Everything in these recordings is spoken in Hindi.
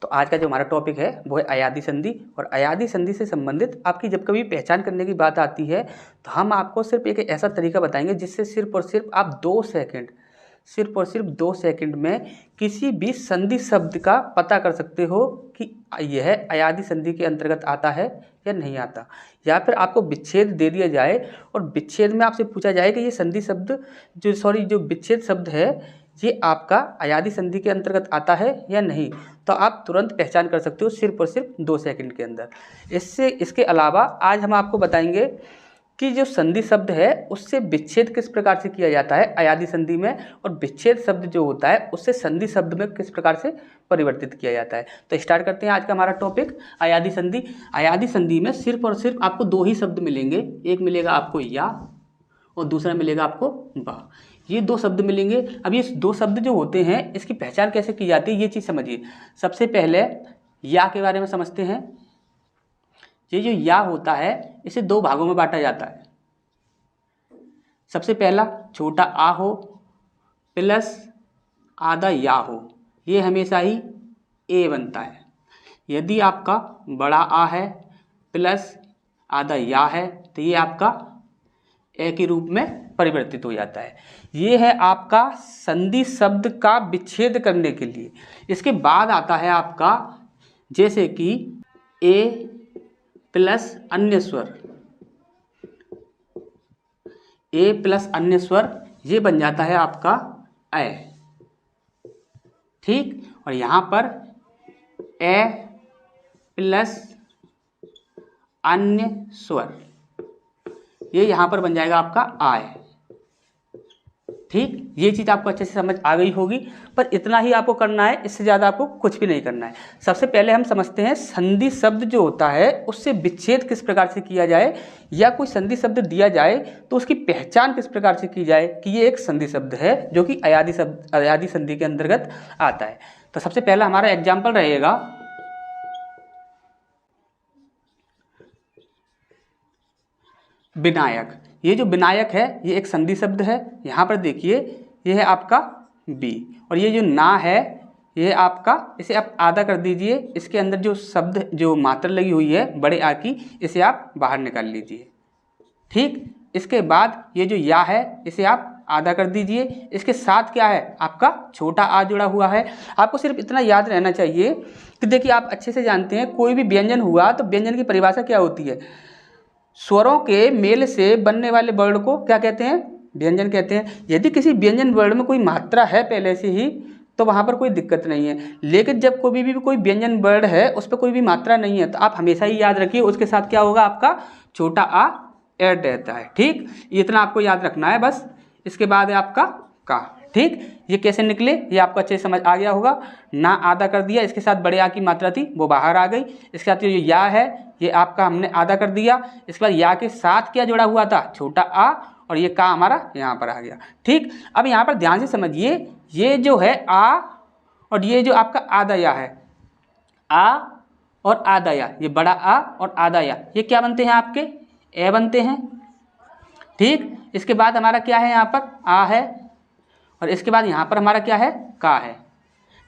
तो आज का जो हमारा टॉपिक है वो है अयादी संधि। और अयादी संधि से संबंधित आपकी जब कभी पहचान करने की बात आती है तो हम आपको सिर्फ एक ऐसा तरीका बताएंगे जिससे सिर्फ और सिर्फ आप 2 सेकंड में किसी भी संधि शब्द का पता कर सकते हो कि यह अयादी संधि के अंतर्गत आता है या नहीं आता। या फिर आपको विच्छेद दे दिया जाए और विच्छेद में आपसे पूछा जाए कि ये संधि शब्द जो विच्छेद शब्द है ये आपका अयादी संधि के अंतर्गत आता है या नहीं, तो आप तुरंत पहचान कर सकते हो सिर्फ और सिर्फ 2 सेकंड के अंदर। इसके अलावा आज हम आपको बताएंगे कि जो संधि शब्द है उससे विच्छेद किस प्रकार से किया जाता है अयादी संधि में, और विच्छेद शब्द जो होता है उससे संधि शब्द में किस प्रकार से परिवर्तित किया जाता है। तो स्टार्ट करते हैं आज का हमारा टॉपिक अयादी संधि। अयादी संधि में सिर्फ और सिर्फ आपको 2 ही शब्द मिलेंगे, एक मिलेगा आपको या और दूसरा मिलेगा आपको बा। ये 2 शब्द मिलेंगे। अब ये 2 शब्द जो होते हैं इसकी पहचान कैसे की जाती है ये चीज़ समझिए। सबसे पहले या के बारे में समझते हैं। ये जो या होता है इसे 2 भागों में बांटा जाता है। सबसे पहला छोटा आ हो प्लस आधा या हो, ये हमेशा ही ए बनता है। यदि आपका बड़ा आ है प्लस आधा या है तो ये आपका ए के रूप में परिवर्तित हो जाता है। ये है आपका संधि शब्द का विच्छेद करने के लिए। इसके बाद आता है आपका जैसे कि ए प्लस अन्य स्वर, ए प्लस अन्य स्वर ये बन जाता है आपका ए, ठीक। और यहाँ पर ए प्लस अन्य स्वर ये यहाँ पर बन जाएगा आपका आय, ठीक। ये चीज़ आपको अच्छे से समझ आ गई होगी, पर इतना ही आपको करना है, इससे ज़्यादा आपको कुछ भी नहीं करना है। सबसे पहले हम समझते हैं संधि शब्द जो होता है उससे विच्छेद किस प्रकार से किया जाए, या कोई संधि शब्द दिया जाए तो उसकी पहचान किस प्रकार से की जाए कि ये एक संधि शब्द है जो कि अयादी संधि के अंतर्गत आता है। तो सबसे पहला हमारा एग्जाम्पल रहेगा विनायक। ये जो विनायक है ये एक संधि शब्द है। यहाँ पर देखिए ये है आपका बी, और ये जो ना है ये आपका, इसे आप आधा कर दीजिए। इसके अंदर जो शब्द जो मात्रा लगी हुई है बड़े आ की, इसे आप बाहर निकाल लीजिए, ठीक। इसके बाद ये जो या है इसे आप आधा कर दीजिए। इसके साथ क्या है आपका छोटा आ जुड़ा हुआ है। आपको सिर्फ इतना याद रहना चाहिए कि देखिए आप अच्छे से जानते हैं कोई भी व्यंजन हुआ तो व्यंजन की परिभाषा क्या होती है, स्वरों के मेल से बनने वाले वर्ण को क्या कहते हैं, व्यंजन कहते हैं। यदि किसी व्यंजन वर्ण में कोई मात्रा है पहले से ही तो वहाँ पर कोई दिक्कत नहीं है, लेकिन जब भी कोई व्यंजन वर्ण है उस पर कोई भी मात्रा नहीं है तो आप हमेशा ही याद रखिए उसके साथ क्या होगा आपका छोटा आ ऐड रहता है, ठीक। इतना आपको याद रखना है बस। इसके बाद है आपका का, ठीक। ये कैसे निकले ये आपको अच्छे से समझ आ गया होगा। ना आधा कर दिया, इसके साथ बड़े आ की मात्रा थी वो बाहर आ गई। इसके साथ ये या है ये आपका हमने आधा कर दिया। इसके बाद या के साथ क्या जुड़ा हुआ था छोटा आ, और ये का हमारा यहाँ पर आ गया, ठीक। अब यहाँ पर ध्यान से समझिए, ये जो है आ और ये जो आपका आधा या है, आ और आधा या, ये बड़ा आ और आधा या ये क्या बनते हैं आपके ए बनते हैं, ठीक। इसके बाद हमारा क्या है यहाँ पर आ है, और इसके बाद यहाँ पर हमारा क्या है का है,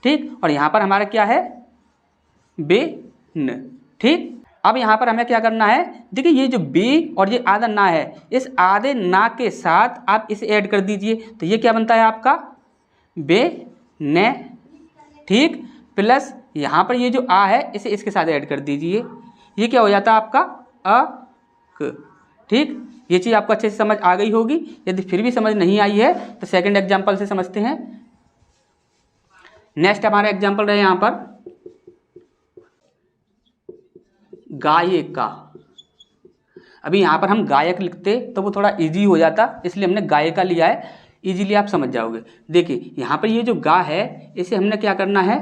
ठीक। और यहाँ पर हमारा क्या है बे न, ठीक। अब यहाँ पर हमें क्या करना है, देखिए ये जो बी और ये आधा ना है, इस आधे ना के साथ आप इसे ऐड कर दीजिए तो ये क्या बनता है आपका बे न, ठीक। प्लस यहाँ पर ये जो आ है इसे इसके साथ ऐड कर दीजिए, ये क्या हो जाता है आपका अ क, ठीक। ये चीज़ आपको अच्छे से समझ आ गई होगी। यदि फिर भी समझ नहीं आई है तो सेकंड एग्जाम्पल से समझते हैं। नेक्स्ट हमारा एग्जाम्पल रहे यहाँ पर गायिका। अभी यहाँ पर हम गायक लिखते तो वो थोड़ा इजी हो जाता, इसलिए हमने गायिका लिया है, इजीली आप समझ जाओगे। देखिए यहाँ पर ये जो गा है इसे हमने क्या करना है,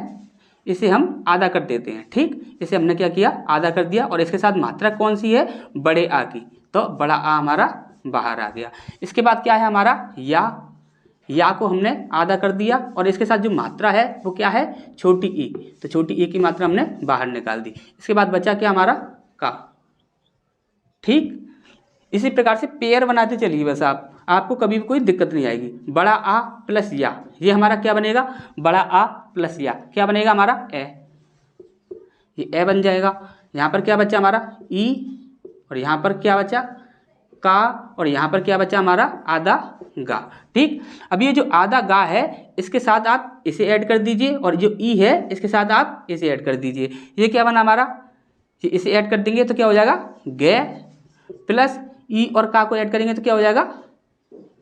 इसे हम आधा कर देते हैं, ठीक। इसे हमने क्या किया आधा कर दिया, और इसके साथ मात्रा कौन सी है बड़े आ की, तो बड़ा आ हमारा बाहर आ गया। इसके बाद क्या है हमारा या को हमने आधा कर दिया, और इसके साथ जो मात्रा है वो क्या है छोटी ई, तो छोटी ई की मात्रा हमने बाहर निकाल दी। इसके बाद बचा क्या हमारा का, ठीक। इसी प्रकार से पेयर बनाते चलिए बस आपको कभी भी कोई दिक्कत नहीं आएगी। बड़ा आ प्लस या, ये हमारा क्या बनेगा बड़ा आ प्लस या क्या बनेगा हमारा ए, ये ए बन जाएगा। यहाँ पर क्या बचा हमारा ई, और यहाँ पर क्या बचा का, और यहाँ पर क्या बचा हमारा आधा गा। ठीक, अब ये जो आधा गा है इसके साथ आप इसे ऐड कर दीजिए, और जो ई है इसके साथ आप इसे ऐड कर दीजिए। ये क्या बना हमारा, इसे ऐड कर देंगे तो क्या हो जाएगा गे, प्लस ई और का को ऐड करेंगे तो क्या हो जाएगा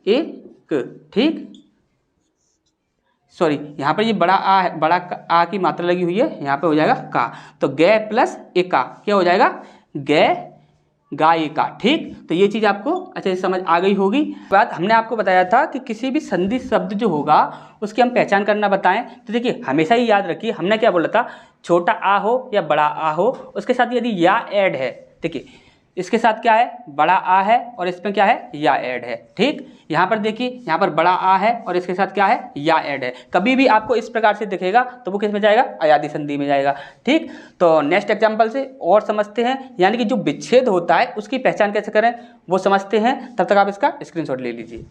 एक। ठीक, सॉरी यहाँ पर ये बड़ा आ है, बड़ा आ की मात्रा लगी हुई है, यहाँ पे हो जाएगा का, तो गे प्लस एका क्या हो जाएगा गे गाय का। ठीक, तो ये चीज़ आपको अच्छे से समझ आ गई होगी। बात हमने आपको बताया था कि किसी भी संधि शब्द जो होगा उसकी हम पहचान करना बताएं। तो देखिए हमेशा ही याद रखिए, हमने क्या बोला था, छोटा आ हो या बड़ा आ हो उसके साथ यदि या ऐड है, देखिए इसके साथ क्या है बड़ा आ है और इसमें क्या है या ऐड है। ठीक, यहाँ पर देखिए यहाँ पर बड़ा आ है और इसके साथ क्या है या ऐड है। कभी भी आपको इस प्रकार से दिखेगा तो वो किस में जाएगा, अयादी संधि में जाएगा। ठीक, तो नेक्स्ट एग्जांपल से और समझते हैं, यानी कि जो विच्छेद होता है उसकी पहचान कैसे करें वो समझते हैं। तब तक आप इसका स्क्रीनशॉट ले लीजिए।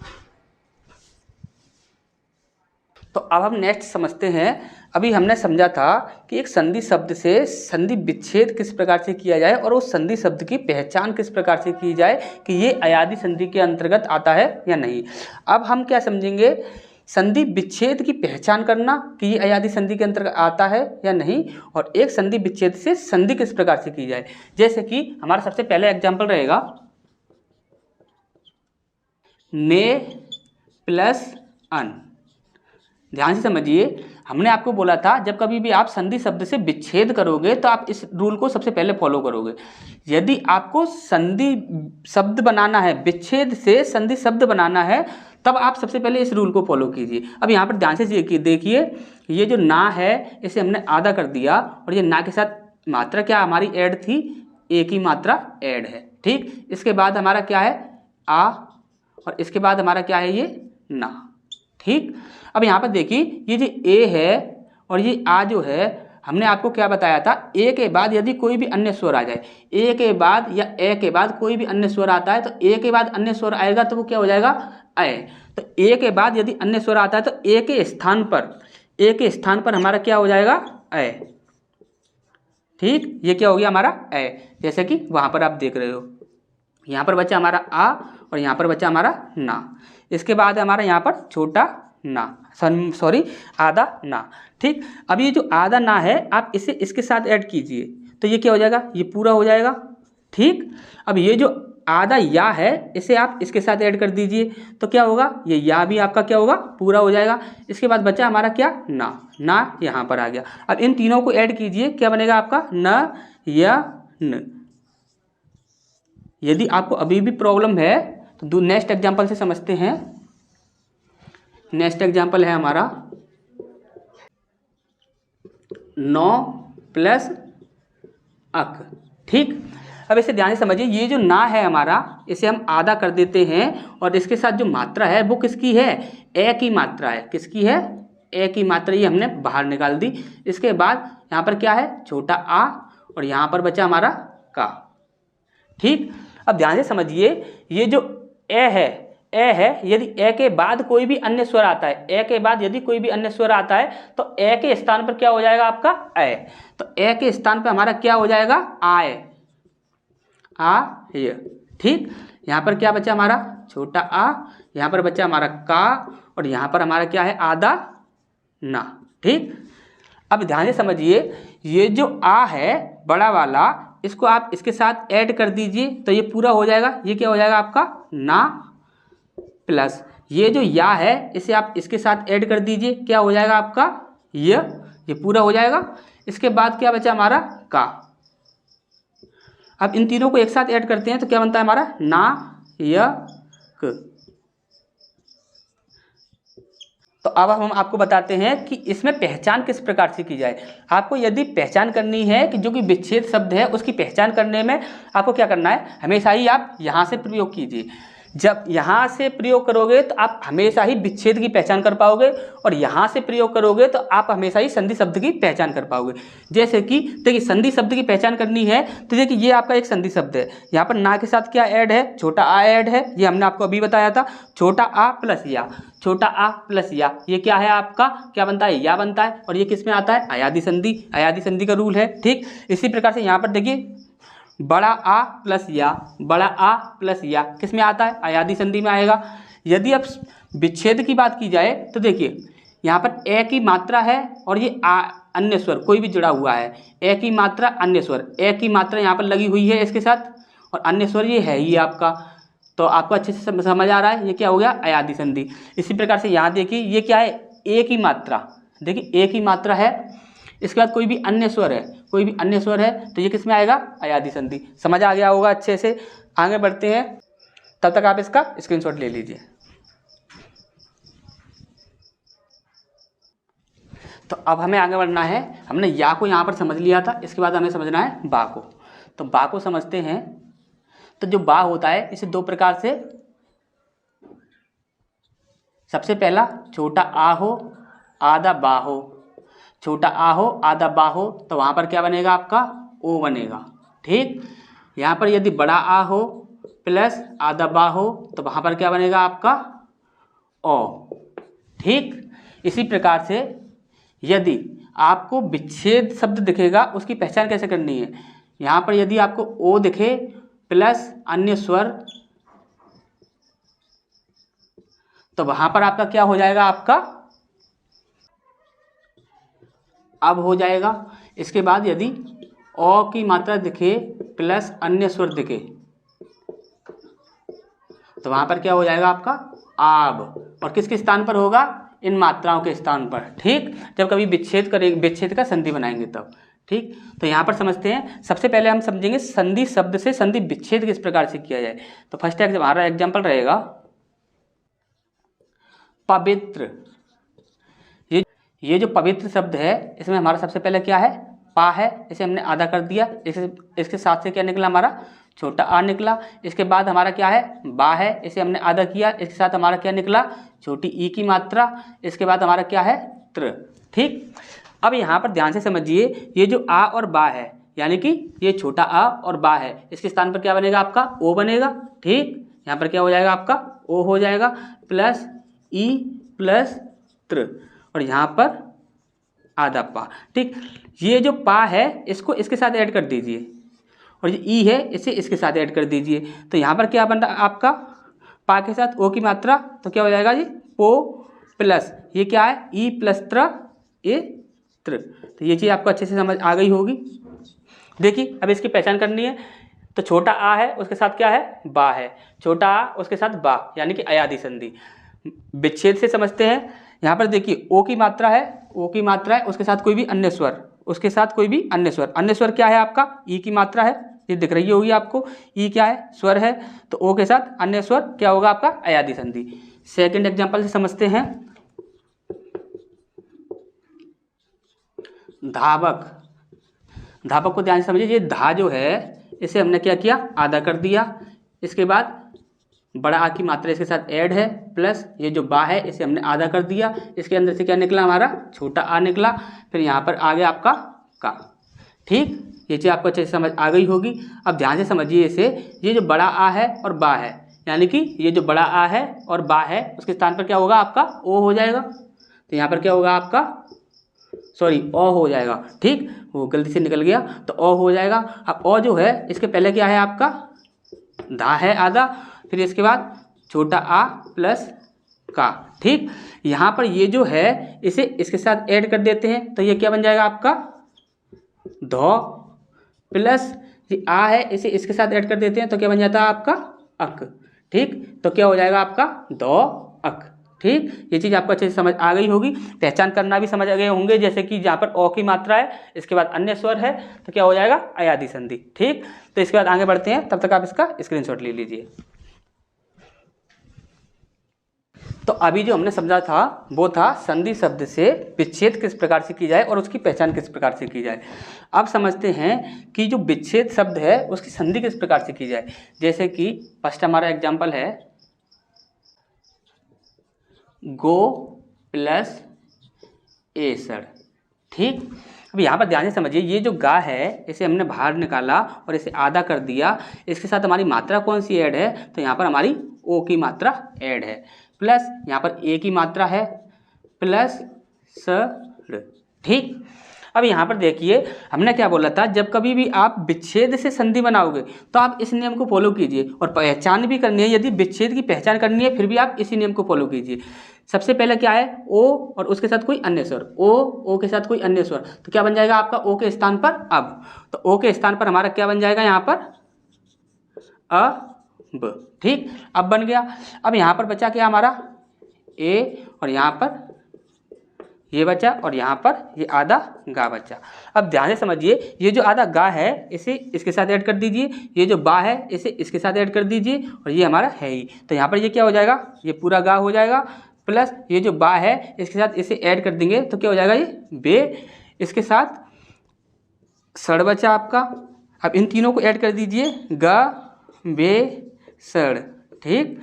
तो अब हम नेक्स्ट समझते हैं। अभी हमने समझा था कि एक संधि शब्द से संधि विच्छेद किस प्रकार से किया जाए और उस संधि शब्द की पहचान किस प्रकार से की जाए कि ये अयादी संधि के अंतर्गत आता है या नहीं। अब हम क्या समझेंगे, संधि विच्छेद की पहचान करना कि ये अयादी संधि के अंतर्गत आता है या नहीं, और एक संधि विच्छेद से संधि किस प्रकार से की जाए। जैसे कि हमारा सबसे पहले एग्जाम्पल रहेगा ने प्लस अन। ध्यान से समझिए, हमने आपको बोला था जब कभी भी आप संधि शब्द से विच्छेद करोगे तो आप इस रूल को सबसे पहले फॉलो करोगे। यदि आपको संधि शब्द बनाना है, विच्छेद से संधि शब्द बनाना है, तब आप सबसे पहले इस रूल को फॉलो कीजिए। अब यहाँ पर ध्यान से देखिए, ये जो ना है इसे हमने आधा कर दिया, और ये ना के साथ मात्रा क्या हमारी ऐड थी, एक ही मात्रा ऐड है। ठीक, इसके बाद हमारा क्या है आ, और इसके बाद हमारा क्या है ये ना। ठीक, अब यहाँ पर देखिए ये जो ए है और ये आ जो है, हमने आपको क्या बताया था, ए के बाद यदि कोई भी अन्य स्वर आ जाए, ए के बाद या ए के बाद कोई भी अन्य स्वर आता है तो ए के बाद अन्य स्वर आएगा तो वो क्या हो जाएगा ए। तो ए के बाद यदि अन्य स्वर आता है तो ए के स्थान पर हमारा क्या हो जाएगा ए। ठीक, ये क्या हो गया हमारा ए, जैसे कि वहाँ पर आप देख रहे हो, यहाँ पर बचा हमारा आ और यहाँ पर बचा हमारा ना। इसके बाद हमारा यहाँ पर छोटा ना, सॉरी आधा ना। ठीक, अब ये जो आधा ना है आप इसे इसके साथ ऐड कीजिए तो ये क्या हो जाएगा, ये पूरा हो जाएगा। ठीक, अब ये जो आधा या है इसे आप इसके साथ ऐड कर दीजिए तो क्या होगा, ये या भी आपका क्या होगा पूरा हो जाएगा। इसके बाद बचा हमारा क्या ना यहाँ पर आ गया। अब इन तीनों को ऐड कीजिए, क्या बनेगा आपका न या न। यदि आपको अभी भी प्रॉब्लम है तो नेक्स्ट एग्जाम्पल से समझते हैं। नेक्स्ट एग्जाम्पल है हमारा 9 प्लस अक। ठीक, अब इसे ध्यान से समझिए, ये जो ना है हमारा इसे हम आधा कर देते हैं और इसके साथ जो मात्रा है वो किसकी है, ए की मात्रा है। किसकी है, ए की मात्रा, ये हमने बाहर निकाल दी। इसके बाद यहाँ पर क्या है छोटा आ और यहाँ पर बचा हमारा का। ठीक, अब ध्यान से समझिए, ये जो ए है, यदि ए के बाद कोई भी अन्य स्वर आता है, ए के बाद यदि कोई भी अन्य स्वर आता है तो ए के स्थान पर क्या हो जाएगा आपका ए। तो ए के स्थान पर हमारा क्या हो जाएगा आए, आ ये। ठीक, यहाँ पर क्या बचा हमारा छोटा आ, यहाँ पर बचा हमारा का, और यहाँ पर हमारा क्या है आधा ना। ठीक, अब ध्यान से समझिए, ये जो आ है बड़ा वाला, इसको आप इसके साथ ऐड कर दीजिए तो ये पूरा हो जाएगा। ये क्या हो जाएगा आपका ना प्लस ये जो या है इसे आप इसके साथ ऐड कर दीजिए, क्या हो जाएगा आपका ये पूरा हो जाएगा। इसके बाद क्या बचा हमारा का। अब इन तीनों को एक साथ ऐड करते हैं तो क्या बनता है हमारा ना य क। तो अब हम आपको बताते हैं कि इसमें पहचान किस प्रकार से की जाए। आपको यदि पहचान करनी है कि जो कि विच्छेद शब्द है उसकी पहचान करने में आपको क्या करना है, हमेशा ही आप यहाँ से प्रयोग कीजिए। जब यहाँ से प्रयोग करोगे तो आप हमेशा ही विच्छेद की पहचान कर पाओगे, और यहाँ से प्रयोग करोगे तो आप हमेशा ही संधि शब्द की पहचान कर पाओगे। जैसे कि देखिए संधि शब्द की पहचान करनी है तो देखिए ये आपका एक संधि शब्द है, यहाँ पर ना के साथ क्या ऐड है, छोटा आ ऐड है, ये हमने आपको अभी बताया था। छोटा आ प्लस या, छोटा आ प्लस या, ये क्या है आपका, क्या बनता है, या बनता है, और ये किस में आता है, अयादी संधि, अयादी संधि का रूल है। ठीक, इसी प्रकार से यहाँ पर देखिए बड़ा आ प्लस या, बड़ा आ प्लस या किस में आता है, अयादी संधि में आएगा। यदि अब विच्छेद की बात की जाए तो देखिए यहाँ पर ए की मात्रा है और ये आ अन्य स्वर कोई भी जुड़ा हुआ है, ए की मात्रा अन्य स्वर, ए की मात्रा यहाँ पर लगी हुई है इसके साथ, और अन्य स्वर ये है ही आपका, तो आपको अच्छे से समझ आ रहा है, ये क्या हो गया, अयादी संधि। इसी प्रकार से यहाँ देखिए ये क्या है, ए की मात्रा, देखिए ए की मात्रा है, इसके बाद कोई भी अन्य स्वर है, कोई भी अन्य स्वर है, तो ये किस में आएगा, अयादी संधि। समझ आ गया होगा अच्छे से। आगे बढ़ते हैं, तब तक आप इसका स्क्रीनशॉट ले लीजिए। तो अब हमें आगे बढ़ना है, हमने या को यहाँ पर समझ लिया था, इसके बाद हमें समझना है बा को। तो बा को समझते हैं। तो जो बा होता है इसे दो प्रकार से, सबसे पहला छोटा आ हो आधा बा हो, छोटा आ हो आधा बा हो, तो वहाँ पर क्या बनेगा आपका, ओ बनेगा। ठीक, यहाँ पर यदि बड़ा आ हो प्लस आधा बा हो तो वहाँ पर क्या बनेगा आपका, ओ। ठीक, इसी प्रकार से यदि आपको विच्छेद शब्द दिखेगा उसकी पहचान कैसे करनी है, यहाँ पर यदि आपको ओ दिखे प्लस अन्य स्वर, तो वहाँ पर आपका क्या हो जाएगा, आपका अब हो जाएगा। इसके बाद यदि ओ की मात्रा दिखे प्लस अन्य स्वर दिखे तो वहां पर क्या हो जाएगा आपका, आब, और किसके स्थान पर होगा, इन मात्राओं के स्थान पर। ठीक, जब कभी विच्छेद करेंगे, विच्छेद का संधि बनाएंगे तब। ठीक, तो यहाँ पर समझते हैं, सबसे पहले हम समझेंगे संधि शब्द से संधि विच्छेद किस प्रकार से किया जाए। तो फर्स्ट हमारा एग्जाम्पल रहेगा पवित्र। ये जो पवित्र शब्द है इसमें हमारा सबसे पहले क्या है, पा है, इसे हमने आधा कर दिया, इसके साथ से क्या निकला हमारा, छोटा आ निकला। इसके बाद हमारा क्या है, बा है, इसे हमने आधा किया, इसके साथ हमारा क्या निकला, छोटी ई की मात्रा। इसके बाद हमारा क्या है, त्र। ठीक, अब यहाँ पर ध्यान से समझिए, ये जो आ और बा है, यानी कि ये छोटा आ और बा है, इसके स्थान पर क्या बनेगा आपका, ओ बनेगा। ठीक, यहाँ पर क्या हो जाएगा आपका, ओ हो जाएगा, प्लस ई प्लस त्र, और यहाँ पर आधा पा। ठीक, ये जो पा है इसको इसके साथ ऐड कर दीजिए, और ये ई है इसे इसके साथ ऐड कर दीजिए, तो यहाँ पर क्या बन रहा है आपका, पा के साथ ओ की मात्रा, तो क्या हो जाएगा जी, पो प्लस ये क्या है, ई प्लस त्र, ए त्र। तो ये चीज़ आपको अच्छे से समझ आ गई होगी। देखिए अब इसकी पहचान करनी है, तो छोटा आ है उसके साथ क्या है, बा है, छोटा आ उसके साथ बा, यानी कि अयादी संधि। विच्छेद से समझते हैं, यहाँ पर देखिए ओ की मात्रा है, ओ की मात्रा है, उसके साथ कोई भी अन्य स्वर, उसके साथ कोई भी अन्य स्वर, अन्य स्वर क्या है आपका, ई की मात्रा है, ये दिख रही होगी आपको, ई क्या है, स्वर है, तो ओ के साथ अन्य स्वर क्या होगा आपका, अयादी संधि। सेकंड एग्जांपल से समझते हैं, धावक। धावक को ध्यान से समझिए, ये धा जो है इसे हमने क्या किया, आधा कर दिया, इसके बाद बड़ा आ की मात्रा इसके साथ ऐड है, प्लस ये जो बा है इसे हमने आधा कर दिया, इसके अंदर से क्या निकला हमारा, छोटा आ निकला, फिर यहाँ पर आ गया आपका का। ठीक, ये चीज़ आपको अच्छे से समझ आ गई होगी। अब ध्यान से समझिए इसे, ये जो बड़ा आ है और बा है, यानी कि ये जो बड़ा आ है और बा है उसके स्थान पर क्या होगा आपका, ओ हो जाएगा, तो यहाँ पर क्या होगा आपका, सॉरी ओ हो जाएगा। ठीक, वो गलती से निकल गया, तो ओ हो जाएगा। अब ओ जो है इसके पहले क्या है आपका, धा है आधा, फिर इसके बाद छोटा आ प्लस का। ठीक, यहाँ पर ये जो है इसे इसके साथ ऐड कर देते हैं, तो ये क्या बन जाएगा आपका, धौ प्लस ये आ है इसे इसके साथ ऐड कर देते हैं, तो क्या बन जाता है आपका, अक। ठीक, तो क्या हो जाएगा आपका, धौ अक। ठीक, ये चीज़ आपको अच्छे से समझ आ गई होगी। पहचान करना भी समझ आ गए होंगे, जैसे कि जहाँ पर ओ की मात्रा है, इसके बाद अन्य स्वर है, तो क्या हो जाएगा, अयादी संधि। ठीक, तो इसके बाद आगे बढ़ते हैं, तब तक आप इसका स्क्रीनशॉट ले लीजिए। तो अभी जो हमने समझा था वो था संधि शब्द से विच्छेद किस प्रकार से की जाए और उसकी पहचान किस प्रकार से की जाए। अब समझते हैं कि जो विच्छेद शब्द है उसकी संधि किस प्रकार से की जाए। जैसे कि फर्स्ट हमारा एग्जाम्पल है गो प्लस एसड़। ठीक, अब यहाँ पर ध्यान से समझिए, ये जो गा है इसे हमने बाहर निकाला और इसे आधा कर दिया, इसके साथ हमारी मात्रा कौन सी ऐड है, तो यहाँ पर हमारी ओ की मात्रा ऐड है, प्लस यहाँ पर ए की मात्रा है, प्लस सड़। ठीक, अब यहाँ पर देखिए हमने क्या बोला था, जब कभी भी आप विच्छेद से संधि बनाओगे तो आप इस नियम को फॉलो कीजिए, और पहचान भी करनी है, यदि विच्छेद की पहचान करनी है फिर भी आप इसी नियम को फॉलो कीजिए। सबसे पहले क्या है, ओ और उसके साथ कोई अन्य स्वर, ओ के साथ कोई अन्य स्वर, तो क्या बन जाएगा आपका ओ के स्थान पर अब, तो ओ के स्थान पर हमारा क्या बन जाएगा यहाँ पर अब। ठीक, अब बन गया। अब यहाँ पर बचा क्या हमारा ए, और यहाँ पर ये बचा, और यहाँ पर ये आधा गा बचा। अब ध्यान से समझिए, ये जो आधा गा है इसे इसके साथ ऐड कर दीजिए, ये जो बा है इसे इसके साथ ऐड कर दीजिए, और ये हमारा है ही, तो यहाँ पर ये क्या हो जाएगा, ये पूरा गा हो जाएगा, प्लस ये जो बा है इसके साथ इसे ऐड कर देंगे तो क्या हो जाएगा, ये बे, इसके साथ सड़ बचा आपका। अब इन तीनों को ऐड कर दीजिए, गा बे सड़। ठीक,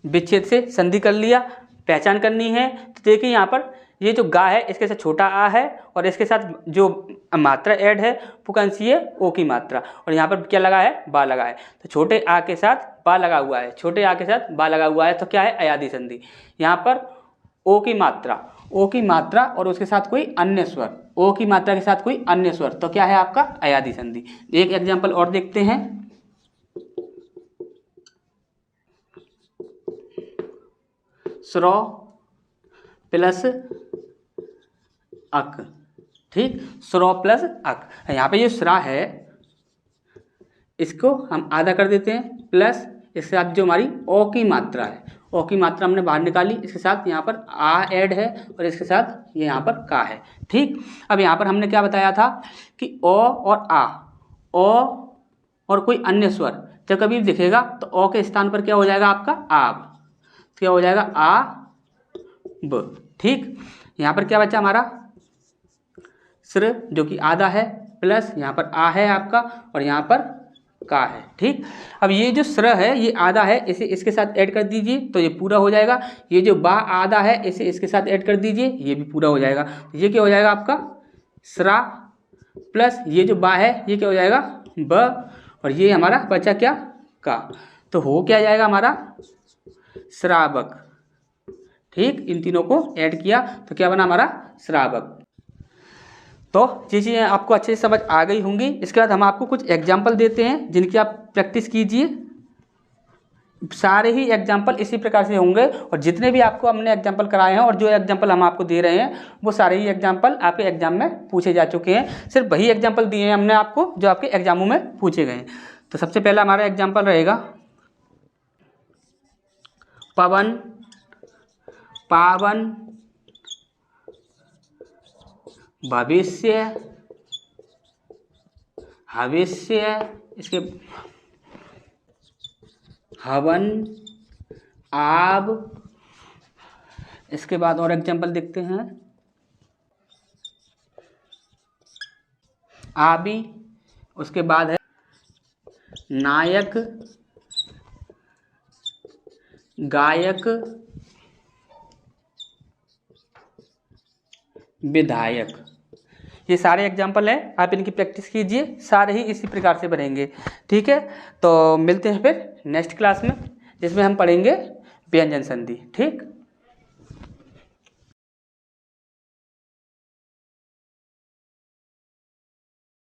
विच्छेद से संधि कर लिया, पहचान करनी है तो देखिए यहाँ पर ये जो गा है इसके साथ छोटा आ है, और इसके साथ जो मात्रा ऐड है वो कौन सी है, ओ की मात्रा, और यहाँ पर क्या लगा है, बा लगा है, तो छोटे आ के साथ बा लगा हुआ है, छोटे आ के साथ बा लगा हुआ है, तो क्या है, अयादी संधि। यहाँ पर ओ की मात्रा और उसके साथ कोई अन्य स्वर, ओ की मात्रा के साथ कोई अन्य स्वर, तो क्या है आपका अयादी संधि। एक एग्जाम्पल और देखते हैं, स्रो प्लस अक। ठीक, स्रो प्लस अक, यहाँ पे जो स्रा है इसको हम आधा कर देते हैं, प्लस इसके साथ जो हमारी ओ की मात्रा है, ओ की मात्रा हमने बाहर निकाली, इसके साथ यहाँ पर आ ऐड है, और इसके साथ ये यहाँ पर का है। ठीक, अब यहाँ पर हमने क्या बताया था कि ओ और आ, ओ और कोई अन्य स्वर जब कभी दिखेगा तो ओ के स्थान पर क्या हो जाएगा आपका आब, क्या हो जाएगा आ ब। ठीक, यहाँ पर क्या बचा हमारा स्र जो कि आधा है, प्लस यहाँ पर आ है आपका, और यहाँ पर का है। ठीक, अब ये जो स्र है ये आधा है, इसे इसके साथ ऐड कर दीजिए तो ये पूरा हो जाएगा। ये जो बा आधा है इसे इसके साथ ऐड कर दीजिए, ये भी पूरा हो जाएगा। ये क्या हो जाएगा आपका स्रा, प्लस ये जो बा है ये क्या हो जाएगा ब, और ये हमारा बचा क्या का, तो हो क्या जाएगा हमारा श्रावक। ठीक, इन तीनों को ऐड किया तो क्या बना हमारा श्रावक। तो ये चीज़ें आपको अच्छे से समझ आ गई होंगी। इसके बाद हम आपको कुछ एग्जाम्पल देते हैं जिनकी आप प्रैक्टिस कीजिए। सारे ही एग्जाम्पल इसी प्रकार से होंगे, और जितने भी आपको हमने एग्जाम्पल कराए हैं और जो एग्जाम्पल हम आपको दे रहे हैं वो सारे ही एग्जाम्पल आपके एग्जाम में पूछे जा चुके हैं। सिर्फ वही एग्जाम्पल दिए हैं हमने आपको जो आपके एग्जामों में पूछे गए हैं। तो सबसे पहला हमारा एग्जाम्पल रहेगा पवन पावन भविष्य हविष्य, इसके हवन आब, इसके बाद और एग्जाम्पल देखते हैं आबी, उसके बाद है नायक गायक विधायक। ये सारे एग्जाम्पल हैं, आप इनकी प्रैक्टिस कीजिए, सारे ही इसी प्रकार से बनेंगे। ठीक है, तो मिलते हैं फिर नेक्स्ट क्लास में जिसमें हम पढ़ेंगे व्यंजन संधि। ठीक।